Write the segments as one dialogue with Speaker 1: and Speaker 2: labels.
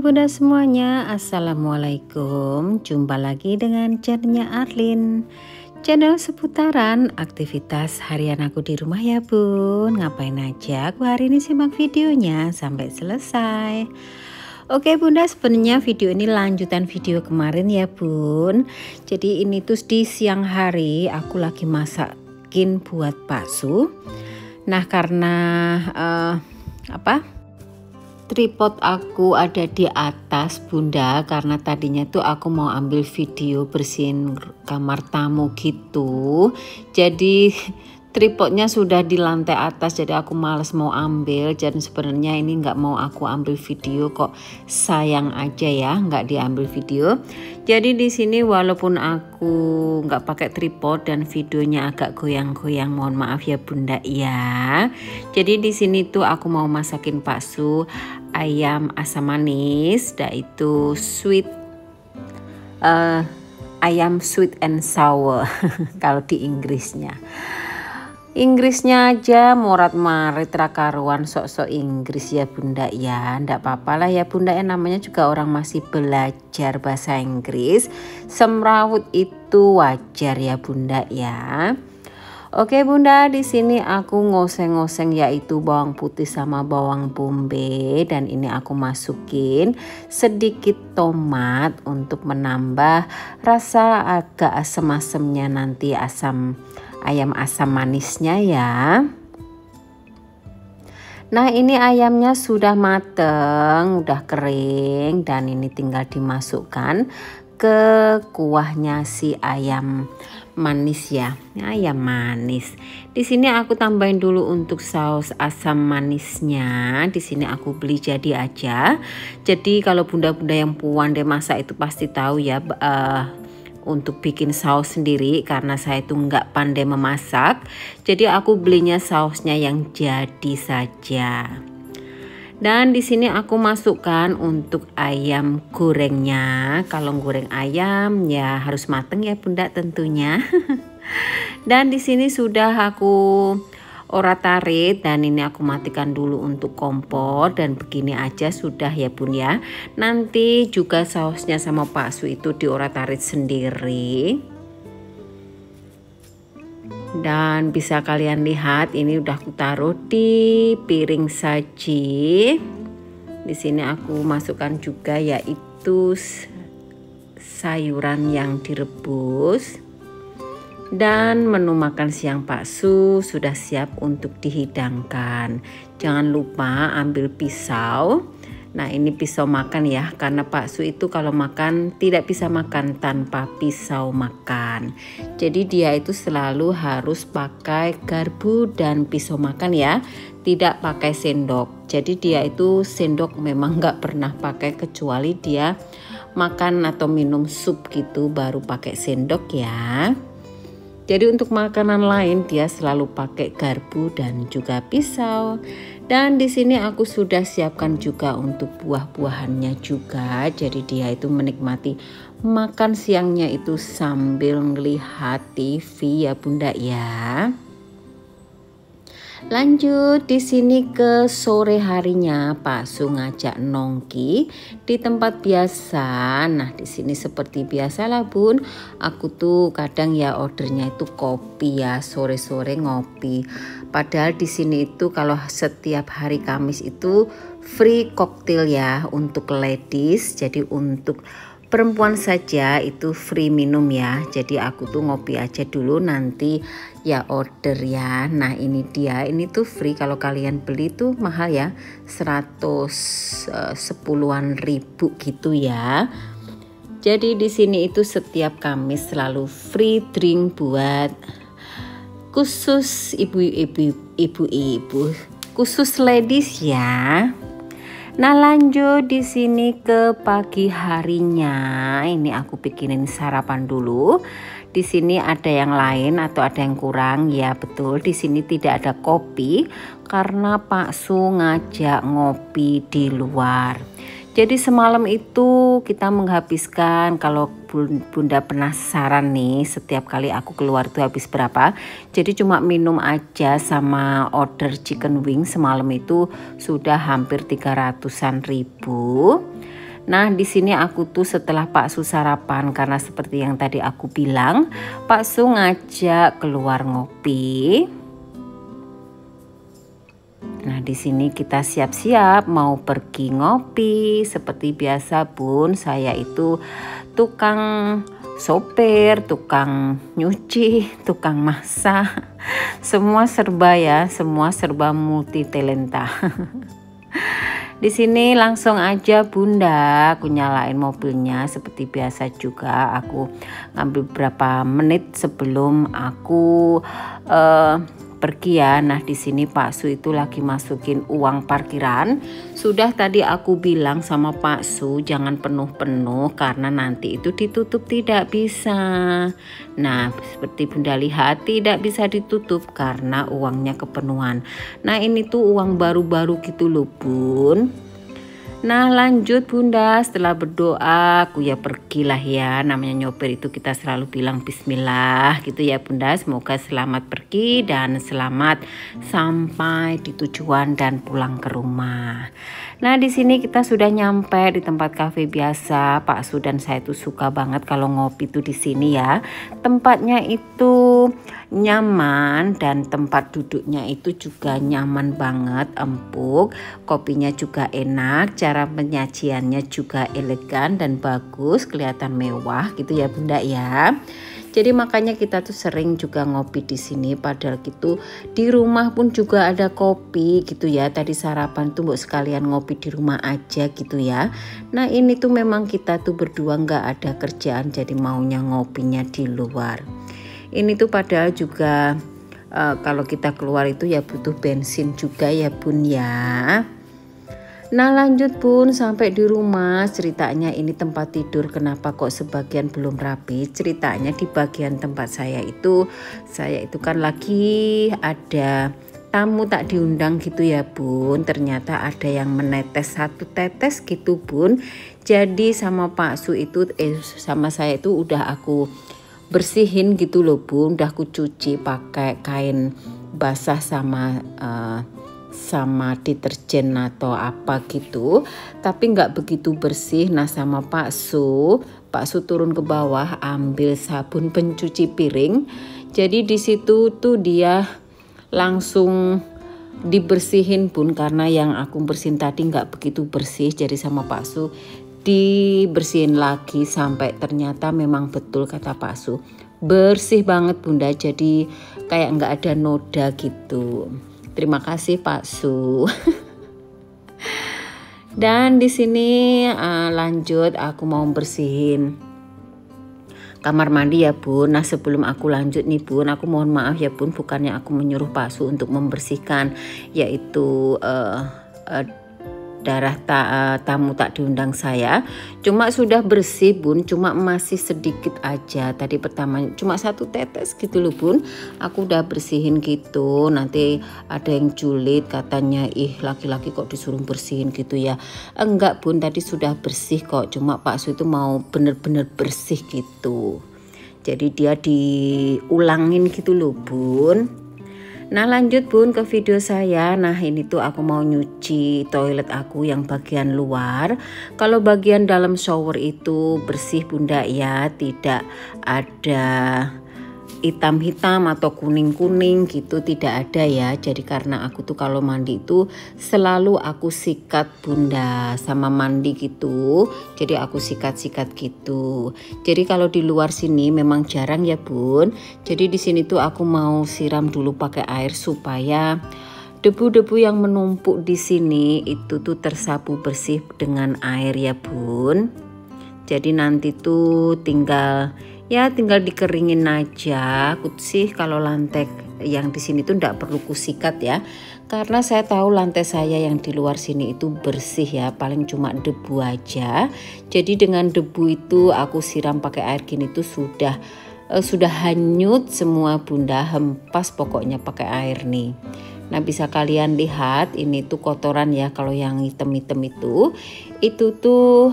Speaker 1: bunda semuanya, assalamualaikum. Jumpa lagi dengan channelnya Arlin, channel seputaran aktivitas harian aku di rumah ya bun. Ngapain aja aku hari ini, simak videonya sampai selesai. Oke bunda, sebenarnya video ini lanjutan video kemarin ya bun. Jadi ini tuh di siang hari aku lagi masakin buat bakso. Nah karena tripod aku ada di atas bunda, karena tadinya tuh aku mau ambil video bersihin kamar tamu gitu. Jadi tripodnya sudah di lantai atas, jadi aku males mau ambil. Jadi sebenarnya ini nggak mau aku ambil video, kok sayang aja ya nggak diambil video. Jadi di sini walaupun aku nggak pakai tripod dan videonya agak goyang-goyang, mohon maaf ya bunda ya. Jadi di sini tuh aku mau masakin bakso ayam asam manis, yaitu ayam sweet and sour kalau di Inggrisnya aja morat marit rakaruan sok-sok Inggris ya bunda ya. Ndak apa-apa lah ya bunda ya, namanya juga orang masih belajar bahasa Inggris. Semrawut itu wajar ya bunda ya. Oke bunda, di sini aku ngoseng-ngoseng yaitu bawang putih sama bawang bombay, dan ini aku masukin sedikit tomat untuk menambah rasa agak asam-asamnya nanti, ayam asam manisnya ya. Nah ini ayamnya sudah mateng, udah kering, dan ini tinggal dimasukkan ke kuahnya si ayam manis ya. Ayam manis. Di sini aku tambahin dulu untuk saus asam manisnya. Di sini aku beli jadi aja. Jadi kalau bunda-bunda yang pandai masak itu pasti tahu ya, untuk bikin saus sendiri, karena saya itu nggak pandai memasak. Jadi aku belinya sausnya yang jadi saja. Dan di sini aku masukkan untuk ayam gorengnya. Kalau goreng ayam ya harus mateng ya bunda tentunya. Dan di sini sudah aku orat-arit, dan ini aku matikan dulu untuk kompor, dan begini aja sudah ya bun ya. Nanti juga sausnya sama bakso itu diorat-arit sendiri. Dan bisa kalian lihat ini udah aku taruh di piring saji. Di sini aku masukkan juga yaitu sayuran yang direbus. Dan menu makan siang bakso sudah siap untuk dihidangkan. Jangan lupa ambil pisau. Nah ini pisau makan ya, karena bakso itu kalau makan tidak bisa makan tanpa pisau makan. Jadi dia itu selalu harus pakai garpu dan pisau makan ya, tidak pakai sendok. Jadi dia itu sendok memang nggak pernah pakai, kecuali dia makan atau minum sup gitu baru pakai sendok ya. Jadi untuk makanan lain dia selalu pakai garpu dan juga pisau. Dan di sini aku sudah siapkan juga untuk buah-buahannya juga. Jadi dia itu menikmati makan siangnya itu sambil melihat TV ya bunda ya. Lanjut di sini ke sore harinya, Pak Su ngajak nongki di tempat biasa. Nah di sini seperti biasa lah bun, aku tuh kadang ya ordernya itu kopi ya, sore-sore ngopi. Padahal di sini itu kalau setiap hari Kamis itu free cocktail ya untuk ladies. Jadi untuk perempuan saja itu free minum ya. Jadi aku tuh ngopi aja dulu, nanti ya order ya. Nah ini dia, ini tuh free, kalau kalian beli tuh mahal ya, 110-an ribu gitu ya. Jadi di sini itu setiap Kamis selalu free drink buat khusus ibu-ibu, khusus ladies ya. Nah lanjut di sini ke pagi harinya. Ini aku bikinin sarapan dulu. Di sini ada yang lain atau ada yang kurang ya, betul. Di sini tidak ada kopi karena Pak Su ngajak ngopi di luar. Jadi semalam itu kita menghabiskan, kalau bunda penasaran nih setiap kali aku keluar itu habis berapa. Jadi cuma minum aja sama order chicken wing semalam itu sudah hampir 300-an ribu. Nah, di sini aku tuh setelah Pak Su sarapan, karena seperti yang tadi aku bilang, Pak Su ngajak keluar ngopi. Nah, di sini kita siap-siap mau pergi ngopi. Seperti biasa, Bun, saya itu tukang sopir, tukang nyuci, tukang masak. Semua serba ya, semua serba multi talenta. Di sini langsung aja Bunda, aku nyalain mobilnya seperti biasa juga. Aku ngambil beberapa menit sebelum aku pergi ya. Nah, di sini Pak Su itu lagi masukin uang parkiran. Sudah tadi aku bilang sama Pak Su jangan penuh-penuh karena nanti itu ditutup tidak bisa. Nah, seperti Bunda lihat tidak bisa ditutup karena uangnya kepenuhan. Nah, ini tuh uang baru-baru gitu loh, Bun. Nah, lanjut Bunda, setelah berdoa aku ya pergilah ya. Namanya nyopir itu kita selalu bilang bismillah gitu ya Bunda. Semoga selamat pergi dan selamat sampai di tujuan dan pulang ke rumah. Nah, di sini kita sudah nyampe di tempat kafe biasa. Pak Su dan saya itu suka banget kalau ngopi tuh di sini ya. Tempatnya itu nyaman dan tempat duduknya itu juga nyaman banget, empuk. Kopinya juga enak, cara penyajiannya juga elegan dan bagus, kelihatan mewah gitu ya Bunda ya. Jadi makanya kita tuh sering juga ngopi di sini. Padahal gitu di rumah pun juga ada kopi gitu ya. Tadi sarapan tuh mbok sekalian ngopi di rumah aja gitu ya. Nah, ini tuh memang kita tuh berdua nggak ada kerjaan, jadi maunya ngopinya di luar. Ini tuh padahal juga kalau kita keluar itu ya butuh bensin juga ya Bun ya. Nah, lanjut Bun, sampai di rumah ceritanya ini tempat tidur kenapa kok sebagian belum rapi. Ceritanya di bagian tempat saya itu kan lagi ada tamu tak diundang gitu ya Bun. Ternyata ada yang menetes 1 tetes gitu Bun. Jadi sama Pak Su itu sama saya itu udah aku bersihin gitu loh Bun. Udah aku cuci pakai kain basah sama deterjen atau apa gitu, tapi nggak begitu bersih. Nah, sama Pak Su turun ke bawah ambil sabun pencuci piring. Jadi di situ tuh dia langsung dibersihin Bun, karena yang aku bersihin tadi nggak begitu bersih. Jadi sama Pak Su dibersihin lagi sampai ternyata memang betul kata Pak Su bersih banget Bunda. Jadi kayak nggak ada noda gitu. Terima kasih Pak Su. Dan di sini lanjut aku mau bersihin kamar mandi ya Bun. Nah, sebelum aku lanjut nih Bun, aku mohon maaf ya Bun, bukannya aku menyuruh Pak Su untuk membersihkan yaitu darah tamu tak diundang saya. Cuma sudah bersih Bun, cuma masih sedikit aja. Tadi pertama cuma 1 tetes gitu loh Bun. Aku udah bersihin gitu. Nanti ada yang julid katanya, ih laki-laki kok disuruh bersihin gitu ya. Enggak Bun, tadi sudah bersih kok. Cuma Pak Su itu mau bener-bener bersih gitu. Jadi dia diulangin gitu loh Bun. Nah, lanjut Bun ke video saya. Nah, ini tuh aku mau nyuci toilet aku yang bagian luar. Kalau bagian dalam shower itu bersih Bunda ya, tidak ada hitam-hitam atau kuning-kuning gitu, tidak ada ya. Jadi karena aku tuh kalau mandi itu selalu aku sikat Bunda sama mandi gitu. Jadi aku sikat-sikat gitu. Jadi kalau di luar sini memang jarang ya Bun. Jadi di sini tuh aku mau siram dulu pakai air supaya debu-debu yang menumpuk di sini itu tuh tersapu bersih dengan air ya Bun. Jadi nanti tuh tinggal dikeringin aja. Aku sih kalau lantai yang di sini tuh enggak perlu kusikat ya. Karena saya tahu lantai saya yang di luar sini itu bersih ya, paling cuma debu aja. Jadi dengan debu itu aku siram pakai air gini tuh sudah hanyut semua Bunda, hempas pokoknya pakai air nih. Nah, bisa kalian lihat ini tuh kotoran ya, kalau yang hitam-hitam itu tuh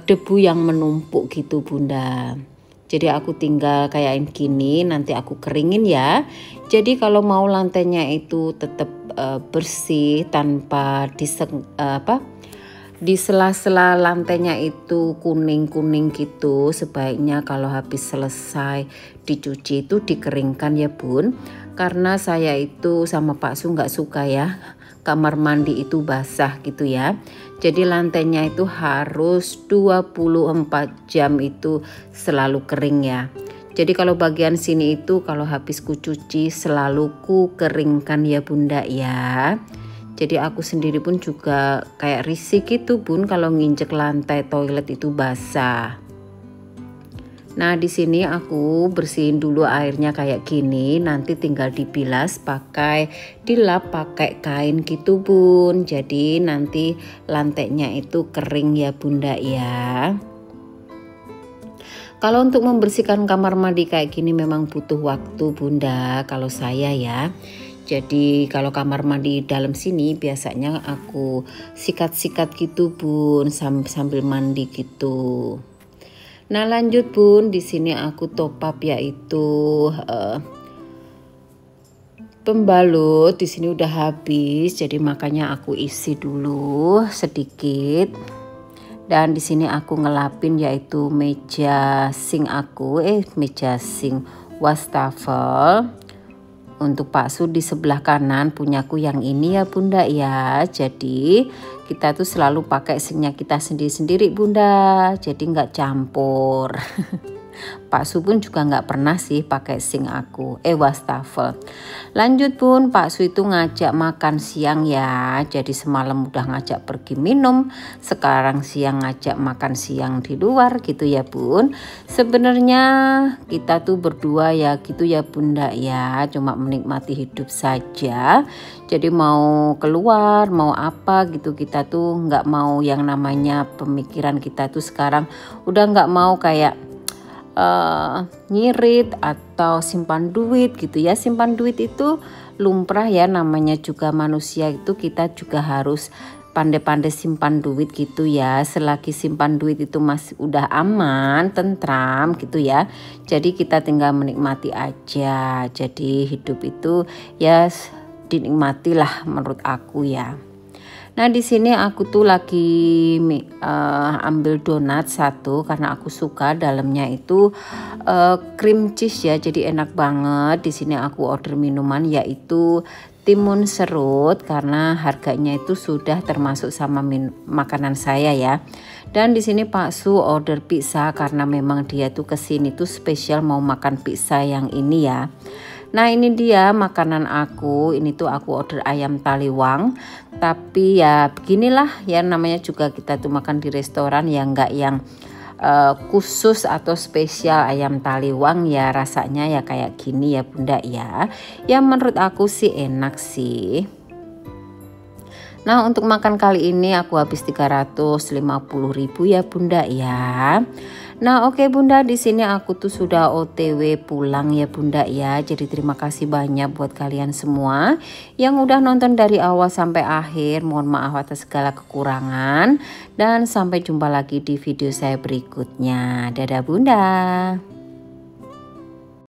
Speaker 1: debu yang menumpuk gitu Bunda. Jadi aku tinggal kayak gini, nanti aku keringin ya. Jadi kalau mau lantainya itu tetap bersih tanpa di sela-sela lantainya itu kuning-kuning gitu. Sebaiknya kalau habis selesai dicuci itu dikeringkan ya bun, karena saya itu sama Pak Su nggak suka ya kamar mandi itu basah gitu ya. Jadi lantainya itu harus 24 jam itu selalu kering ya. Jadi kalau bagian sini itu kalau habis ku cuci selalu ku keringkan ya bunda ya. Jadi aku sendiri pun juga kayak risih gitu bun kalau nginjek lantai toilet itu basah. Nah di sini aku bersihin dulu airnya kayak gini, nanti tinggal dibilas pakai dilap pakai kain gitu bun. Jadi nanti lantainya itu kering ya bunda ya. Kalau untuk membersihkan kamar mandi kayak gini memang butuh waktu bunda kalau saya ya. Jadi kalau kamar mandi dalam sini biasanya aku sikat-sikat gitu bun sambil mandi gitu. Nah lanjut bun, di sini aku top up yaitu pembalut. Di sini udah habis, jadi makanya aku isi dulu sedikit. Dan di sini aku ngelapin yaitu meja sink aku, meja sink wastafel. Untuk Pak Su di sebelah kanan, punyaku yang ini ya bunda ya. Jadi kita tuh selalu pakai sinknya kita sendiri-sendiri bunda, jadi nggak campur. Pak Su pun juga nggak pernah sih pakai sink aku, wastafel. Lanjut bun, Pak Su itu ngajak makan siang ya. Jadi semalam udah ngajak pergi minum, sekarang siang ngajak makan siang di luar gitu ya bun. Sebenarnya kita tuh berdua ya gitu ya bunda ya, cuma menikmati hidup saja. Jadi mau keluar mau apa gitu kita tuh nggak mau yang namanya pemikiran kita tuh sekarang udah nggak mau kayak nyirit atau simpan duit gitu ya. Simpan duit itu lumrah ya, namanya juga manusia itu kita juga harus pandai-pandai simpan duit gitu ya. Selagi simpan duit itu masih udah aman, tentram gitu ya. Jadi kita tinggal menikmati aja. Jadi hidup itu ya dinikmatilah menurut aku ya. Nah di sini aku tuh lagi ambil donat satu karena aku suka dalamnya itu cream cheese ya, jadi enak banget. Di sini aku order minuman yaitu timun serut karena harganya itu sudah termasuk sama makanan saya ya. Dan di sini Pak Su order pizza karena memang dia tuh kesini tuh spesial mau makan pizza yang ini ya. Nah ini dia makanan aku, ini tuh aku order ayam taliwang. Tapi ya beginilah ya, namanya juga kita tuh makan di restoran ya, nggak yang khusus atau spesial ayam taliwang ya, rasanya ya kayak gini ya bunda ya. Ya menurut aku sih enak sih. Nah untuk makan kali ini aku habis 350.000 ya bunda ya. Nah oke bunda, di sini aku tuh sudah OTW pulang ya bunda ya. Jadi terima kasih banyak buat kalian semua yang udah nonton dari awal sampai akhir. Mohon maaf atas segala kekurangan dan sampai jumpa lagi di video saya berikutnya. Dadah bunda.